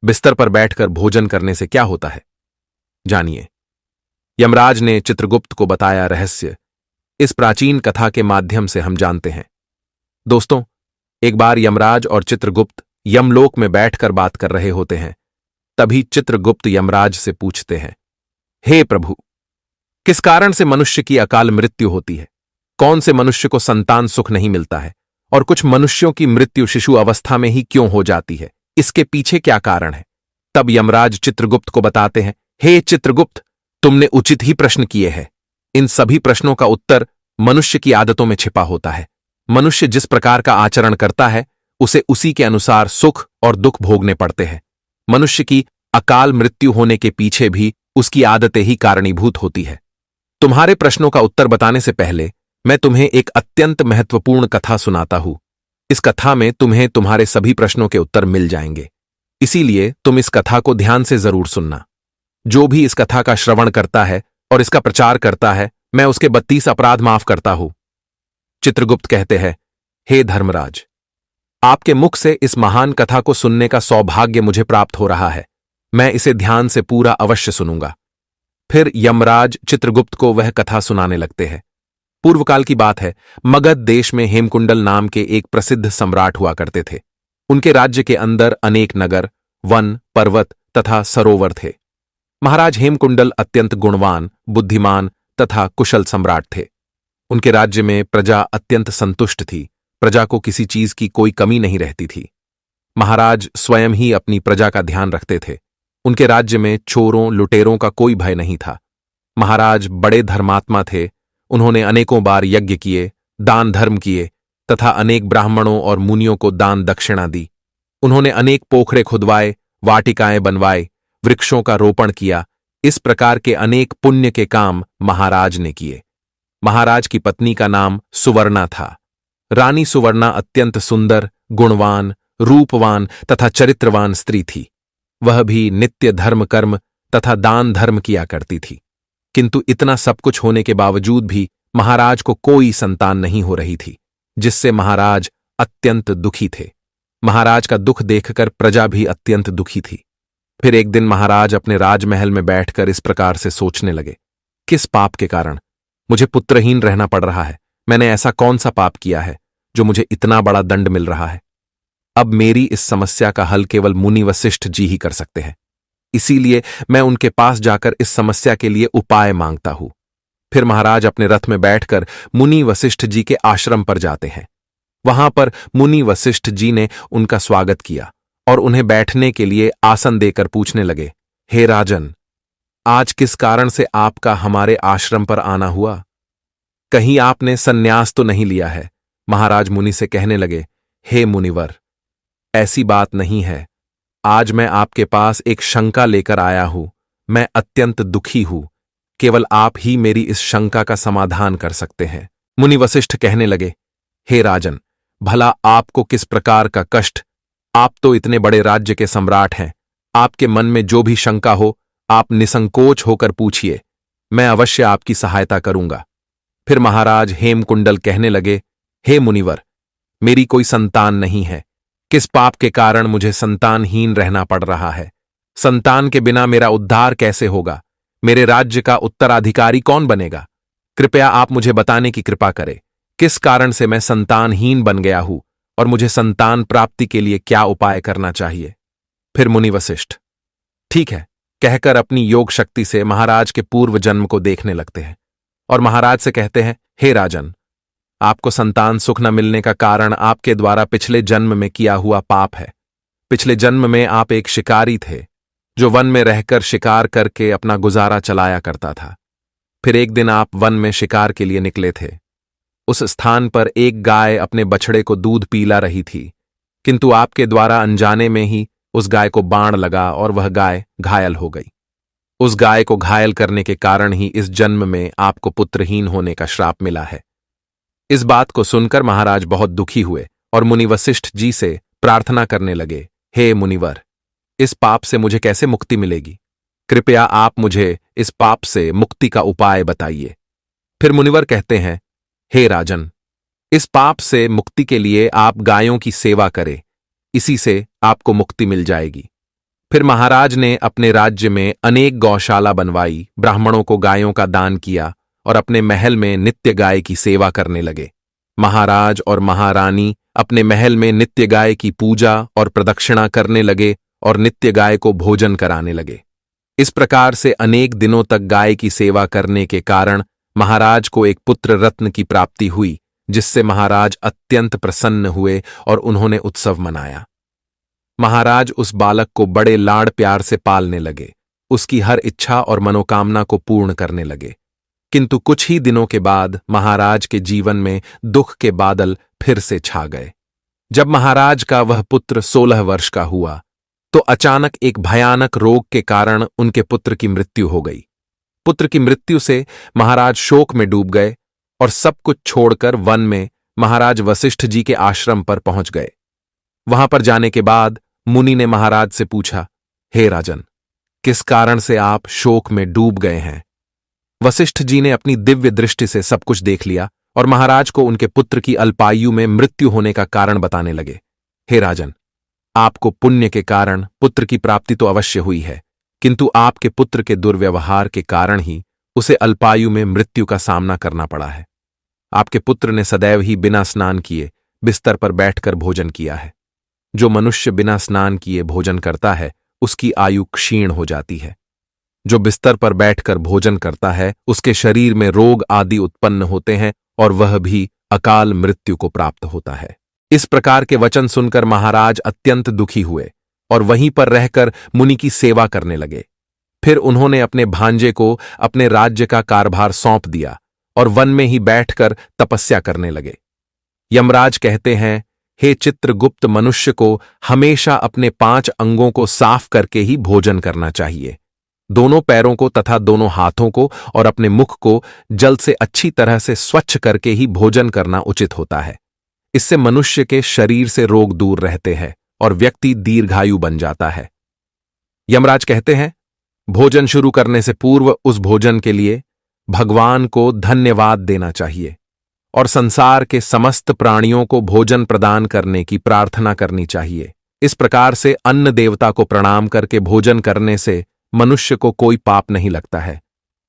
बिस्तर पर बैठकर भोजन करने से क्या होता है, जानिए। यमराज ने चित्रगुप्त को बताया रहस्य। इस प्राचीन कथा के माध्यम से हम जानते हैं। दोस्तों, एक बार यमराज और चित्रगुप्त यमलोक में बैठकर बात कर रहे होते हैं। तभी चित्रगुप्त यमराज से पूछते हैं, हे प्रभु, किस कारण से मनुष्य की अकाल मृत्यु होती है? कौन से मनुष्य को संतान सुख नहीं मिलता है और कुछ मनुष्यों की मृत्यु शिशु अवस्था में ही क्यों हो जाती है? इसके पीछे क्या कारण है? तब यमराज चित्रगुप्त को बताते हैं, हे चित्रगुप्त, तुमने उचित ही प्रश्न किए हैं। इन सभी प्रश्नों का उत्तर मनुष्य की आदतों में छिपा होता है। मनुष्य जिस प्रकार का आचरण करता है, उसे उसी के अनुसार सुख और दुख भोगने पड़ते हैं। मनुष्य की अकाल मृत्यु होने के पीछे भी उसकी आदतें ही कारणीभूत होती है। तुम्हारे प्रश्नों का उत्तर बताने से पहले मैं तुम्हें एक अत्यंत महत्वपूर्ण कथा सुनाता हूं। इस कथा में तुम्हें तुम्हारे सभी प्रश्नों के उत्तर मिल जाएंगे। इसीलिए तुम इस कथा को ध्यान से जरूर सुनना। जो भी इस कथा का श्रवण करता है और इसका प्रचार करता है, मैं उसके 32 अपराध माफ करता हूं। चित्रगुप्त कहते हैं, हे धर्मराज, आपके मुख से इस महान कथा को सुनने का सौभाग्य मुझे प्राप्त हो रहा है। मैं इसे ध्यान से पूरा अवश्य सुनूंगा। फिर यमराज चित्रगुप्त को वह कथा सुनाने लगते हैं। पूर्वकाल की बात है। मगध देश में हेमकुंडल नाम के एक प्रसिद्ध सम्राट हुआ करते थे। उनके राज्य के अंदर अनेक नगर, वन, पर्वत तथा सरोवर थे। महाराज हेमकुंडल अत्यंत गुणवान, बुद्धिमान तथा कुशल सम्राट थे। उनके राज्य में प्रजा अत्यंत संतुष्ट थी। प्रजा को किसी चीज की कोई कमी नहीं रहती थी। महाराज स्वयं ही अपनी प्रजा का ध्यान रखते थे। उनके राज्य में चोरों, लुटेरों का कोई भय नहीं था। महाराज बड़े धर्मात्मा थे। उन्होंने अनेकों बार यज्ञ किए, दान धर्म किए तथा अनेक ब्राह्मणों और मुनियों को दान दक्षिणा दी। उन्होंने अनेक पोखरे खुदवाए, वाटिकाएं बनवाए, वृक्षों का रोपण किया। इस प्रकार के अनेक पुण्य के काम महाराज ने किए। महाराज की पत्नी का नाम सुवर्णा था। रानी सुवर्णा अत्यंत सुंदर, गुणवान, रूपवान तथा चरित्रवान स्त्री थी। वह भी नित्य धर्म कर्म तथा दान धर्म किया करती थी। किंतु इतना सब कुछ होने के बावजूद भी महाराज को कोई संतान नहीं हो रही थी, जिससे महाराज अत्यंत दुखी थे। महाराज का दुख देखकर प्रजा भी अत्यंत दुखी थी। फिर एक दिन महाराज अपने राजमहल में बैठकर इस प्रकार से सोचने लगे, किस पाप के कारण मुझे पुत्रहीन रहना पड़ रहा है? मैंने ऐसा कौन सा पाप किया है जो मुझे इतना बड़ा दंड मिल रहा है? अब मेरी इस समस्या का हल केवल मुनि वशिष्ठ जी ही कर सकते हैं। इसीलिए मैं उनके पास जाकर इस समस्या के लिए उपाय मांगता हूं। फिर महाराज अपने रथ में बैठकर मुनि वशिष्ठ जी के आश्रम पर जाते हैं। वहां पर मुनि वशिष्ठ जी ने उनका स्वागत किया और उन्हें बैठने के लिए आसन देकर पूछने लगे, हे राजन, आज किस कारण से आपका हमारे आश्रम पर आना हुआ? कहीं आपने संन्यास तो नहीं लिया है? महाराज मुनि से कहने लगे, हे मुनिवर, ऐसी बात नहीं है। आज मैं आपके पास एक शंका लेकर आया हूं। मैं अत्यंत दुखी हूं। केवल आप ही मेरी इस शंका का समाधान कर सकते हैं। मुनि वशिष्ठ कहने लगे, हे राजन, भला आपको किस प्रकार का कष्ट? आप तो इतने बड़े राज्य के सम्राट हैं। आपके मन में जो भी शंका हो, आप निसंकोच होकर पूछिए। मैं अवश्य आपकी सहायता करूंगा। फिर महाराज हेमकुंडल कहने लगे, हे मुनिवर, मेरी कोई संतान नहीं है। किस पाप के कारण मुझे संतानहीन रहना पड़ रहा है? संतान के बिना मेरा उद्धार कैसे होगा? मेरे राज्य का उत्तराधिकारी कौन बनेगा? कृपया आप मुझे बताने की कृपा करें, किस कारण से मैं संतानहीन बन गया हूं और मुझे संतान प्राप्ति के लिए क्या उपाय करना चाहिए? फिर मुनि वशिष्ठ ठीक है कहकर अपनी योग शक्ति से महाराज के पूर्व जन्म को देखने लगते हैं और महाराज से कहते हैं, हे राजन, आपको संतान सुख न मिलने का कारण आपके द्वारा पिछले जन्म में किया हुआ पाप है। पिछले जन्म में आप एक शिकारी थे जो वन में रहकर शिकार करके अपना गुजारा चलाया करता था। फिर एक दिन आप वन में शिकार के लिए निकले थे। उस स्थान पर एक गाय अपने बछड़े को दूध पिला रही थी, किंतु आपके द्वारा अनजाने में ही उस गाय को बाण लगा और वह गाय घायल हो गई। उस गाय को घायल करने के कारण ही इस जन्म में आपको पुत्रहीन होने का श्राप मिला है। इस बात को सुनकर महाराज बहुत दुखी हुए और मुनि वशिष्ठ जी से प्रार्थना करने लगे, हे मुनिवर, इस पाप से मुझे कैसे मुक्ति मिलेगी? कृपया आप मुझे इस पाप से मुक्ति का उपाय बताइए। फिर मुनिवर कहते हैं, हे राजन, इस पाप से मुक्ति के लिए आप गायों की सेवा करें, इसी से आपको मुक्ति मिल जाएगी। फिर महाराज ने अपने राज्य में अनेक गौशाला बनवाई, ब्राह्मणों को गायों का दान किया और अपने महल में नित्य गाय की सेवा करने लगे। महाराज और महारानी अपने महल में नित्य गाय की पूजा और प्रदक्षिणा करने लगे और नित्य गाय को भोजन कराने लगे। इस प्रकार से अनेक दिनों तक गाय की सेवा करने के कारण महाराज को एक पुत्र रत्न की प्राप्ति हुई, जिससे महाराज अत्यंत प्रसन्न हुए और उन्होंने उत्सव मनाया। महाराज उस बालक को बड़े लाड़ प्यार से पालने लगे, उसकी हर इच्छा और मनोकामना को पूर्ण करने लगे। किंतु कुछ ही दिनों के बाद महाराज के जीवन में दुख के बादल फिर से छा गए। जब महाराज का वह पुत्र 16 वर्ष का हुआ तो अचानक एक भयानक रोग के कारण उनके पुत्र की मृत्यु हो गई। पुत्र की मृत्यु से महाराज शोक में डूब गए और सब कुछ छोड़कर वन में महाराज वशिष्ठ जी के आश्रम पर पहुंच गए। वहां पर जाने के बाद मुनि ने महाराज से पूछा, हे राजन, किस कारण से आप शोक में डूब गए हैं? वशिष्ठ जी ने अपनी दिव्य दृष्टि से सब कुछ देख लिया और महाराज को उनके पुत्र की अल्पायु में मृत्यु होने का कारण बताने लगे। हे राजन, आपको पुण्य के कारण पुत्र की प्राप्ति तो अवश्य हुई है, किंतु आपके पुत्र के दुर्व्यवहार के कारण ही उसे अल्पायु में मृत्यु का सामना करना पड़ा है। आपके पुत्र ने सदैव ही बिना स्नान किए बिस्तर पर बैठकर भोजन किया है। जो मनुष्य बिना स्नान किए भोजन करता है उसकी आयु क्षीण हो जाती है। जो बिस्तर पर बैठकर भोजन करता है उसके शरीर में रोग आदि उत्पन्न होते हैं और वह भी अकाल मृत्यु को प्राप्त होता है। इस प्रकार के वचन सुनकर महाराज अत्यंत दुखी हुए और वहीं पर रहकर मुनि की सेवा करने लगे। फिर उन्होंने अपने भांजे को अपने राज्य का कारभार सौंप दिया और वन में ही बैठकर तपस्या करने लगे। यमराज कहते हैं, हे चित्रगुप्त, मनुष्य को हमेशा अपने 5 अंगों को साफ करके ही भोजन करना चाहिए। दोनों पैरों को तथा दोनों हाथों को और अपने मुख को जल से अच्छी तरह से स्वच्छ करके ही भोजन करना उचित होता है। इससे मनुष्य के शरीर से रोग दूर रहते हैं और व्यक्ति दीर्घायु बन जाता है। यमराज कहते हैं, भोजन शुरू करने से पूर्व उस भोजन के लिए भगवान को धन्यवाद देना चाहिए और संसार के समस्त प्राणियों को भोजन प्रदान करने की प्रार्थना करनी चाहिए। इस प्रकार से अन्न देवता को प्रणाम करके भोजन करने से मनुष्य को कोई पाप नहीं लगता है।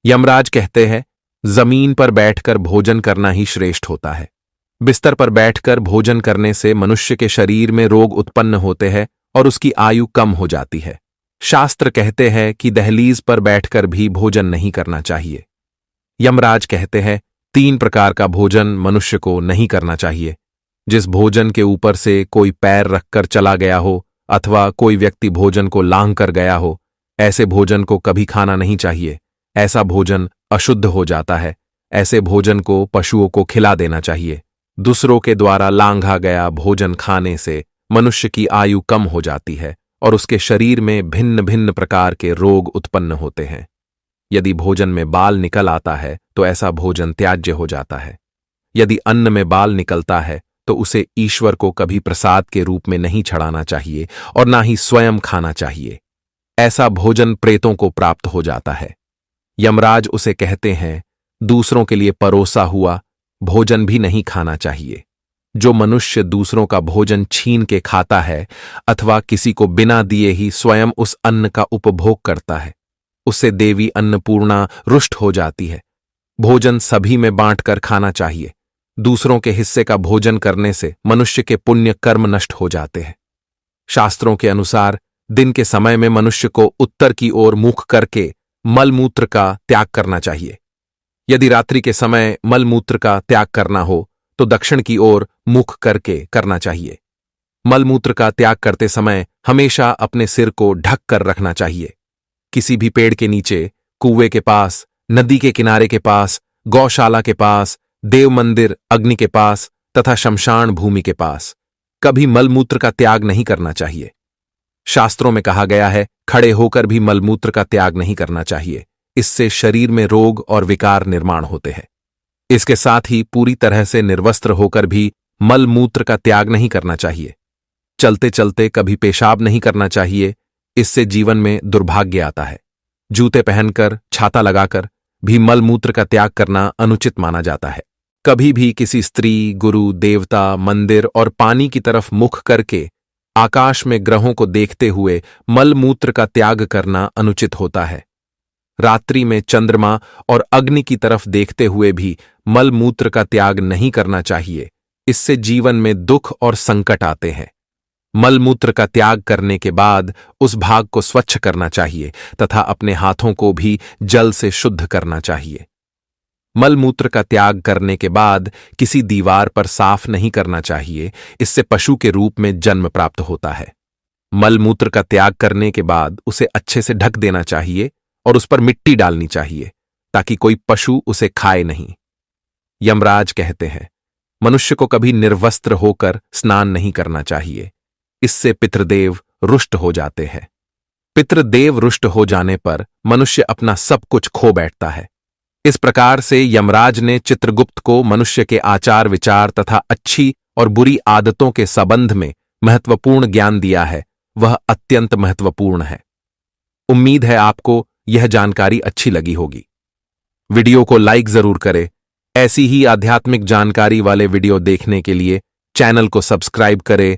यमराज कहते हैं, जमीन पर बैठकर भोजन करना ही श्रेष्ठ होता है। बिस्तर पर बैठकर भोजन करने से मनुष्य के शरीर में रोग उत्पन्न होते हैं और उसकी आयु कम हो जाती है। शास्त्र कहते हैं कि दहलीज पर बैठकर भी भोजन नहीं करना चाहिए। यमराज कहते हैं, 3 प्रकार का भोजन मनुष्य को नहीं करना चाहिए। जिस भोजन के ऊपर से कोई पैर रखकर चला गया हो अथवा कोई व्यक्ति भोजन को लांघ कर गया हो, ऐसे भोजन को कभी खाना नहीं चाहिए। ऐसा भोजन अशुद्ध हो जाता है। ऐसे भोजन को पशुओं को खिला देना चाहिए। दूसरों के द्वारा लांघा गया भोजन खाने से मनुष्य की आयु कम हो जाती है और उसके शरीर में भिन्न भिन्न प्रकार के रोग उत्पन्न होते हैं। यदि भोजन में बाल निकल आता है तो ऐसा भोजन त्याज्य हो जाता है। यदि अन्न में बाल निकलता है तो उसे ईश्वर को कभी प्रसाद के रूप में नहीं चढ़ाना चाहिए और ना ही स्वयं खाना चाहिए। ऐसा भोजन प्रेतों को प्राप्त हो जाता है। यमराज उसे कहते हैं, दूसरों के लिए परोसा हुआ भोजन भी नहीं खाना चाहिए। जो मनुष्य दूसरों का भोजन छीन के खाता है अथवा किसी को बिना दिए ही स्वयं उस अन्न का उपभोग करता है, उससे देवी अन्नपूर्णा रुष्ट हो जाती है। भोजन सभी में बांटकर खाना चाहिए। दूसरों के हिस्से का भोजन करने से मनुष्य के पुण्य कर्म नष्ट हो जाते हैं। शास्त्रों के अनुसार दिन के समय में मनुष्य को उत्तर की ओर मुख करके मलमूत्र का त्याग करना चाहिए। यदि रात्रि के समय मलमूत्र का त्याग करना हो तो दक्षिण की ओर मुख करके करना चाहिए। मलमूत्र का त्याग करते समय हमेशा अपने सिर को ढक कर रखना चाहिए। किसी भी पेड़ के नीचे, कुएं के पास, नदी के किनारे के पास, गौशाला के पास, देव मंदिर, अग्नि के पास तथा शमशान भूमि के पास कभी मलमूत्र का त्याग नहीं करना चाहिए। शास्त्रों में कहा गया है, खड़े होकर भी मलमूत्र का त्याग नहीं करना चाहिए। इससे शरीर में रोग और विकार निर्माण होते हैं। इसके साथ ही पूरी तरह से निर्वस्त्र होकर भी मलमूत्र का त्याग नहीं करना चाहिए। चलते चलते कभी पेशाब नहीं करना चाहिए, इससे जीवन में दुर्भाग्य आता है। जूते पहनकर, छाता लगाकर भी मलमूत्र का त्याग करना अनुचित माना जाता है। कभी भी किसी स्त्री, गुरु, देवता, मंदिर और पानी की तरफ मुख करके आकाश में ग्रहों को देखते हुए मल मूत्र का त्याग करना अनुचित होता है। रात्रि में चंद्रमा और अग्नि की तरफ देखते हुए भी मल मूत्र का त्याग नहीं करना चाहिए। इससे जीवन में दुख और संकट आते हैं। मल मूत्र का त्याग करने के बाद उस भाग को स्वच्छ करना चाहिए तथा अपने हाथों को भी जल से शुद्ध करना चाहिए। मल मूत्र का त्याग करने के बाद किसी दीवार पर साफ नहीं करना चाहिए, इससे पशु के रूप में जन्म प्राप्त होता है। मल मूत्र का त्याग करने के बाद उसे अच्छे से ढक देना चाहिए और उस पर मिट्टी डालनी चाहिए ताकि कोई पशु उसे खाए नहीं। यमराज कहते हैं, मनुष्य को कभी निर्वस्त्र होकर स्नान नहीं करना चाहिए, इससे पितृदेव रुष्ट हो जाते हैं। पितृदेव रुष्ट हो जाने पर मनुष्य अपना सब कुछ खो बैठता है। इस प्रकार से यमराज ने चित्रगुप्त को मनुष्य के आचार विचार तथा अच्छी और बुरी आदतों के संबंध में महत्वपूर्ण ज्ञान दिया है। वह अत्यंत महत्वपूर्ण है। उम्मीद है आपको यह जानकारी अच्छी लगी होगी। वीडियो को लाइक जरूर करें। ऐसी ही आध्यात्मिक जानकारी वाले वीडियो देखने के लिए चैनल को सब्सक्राइब करें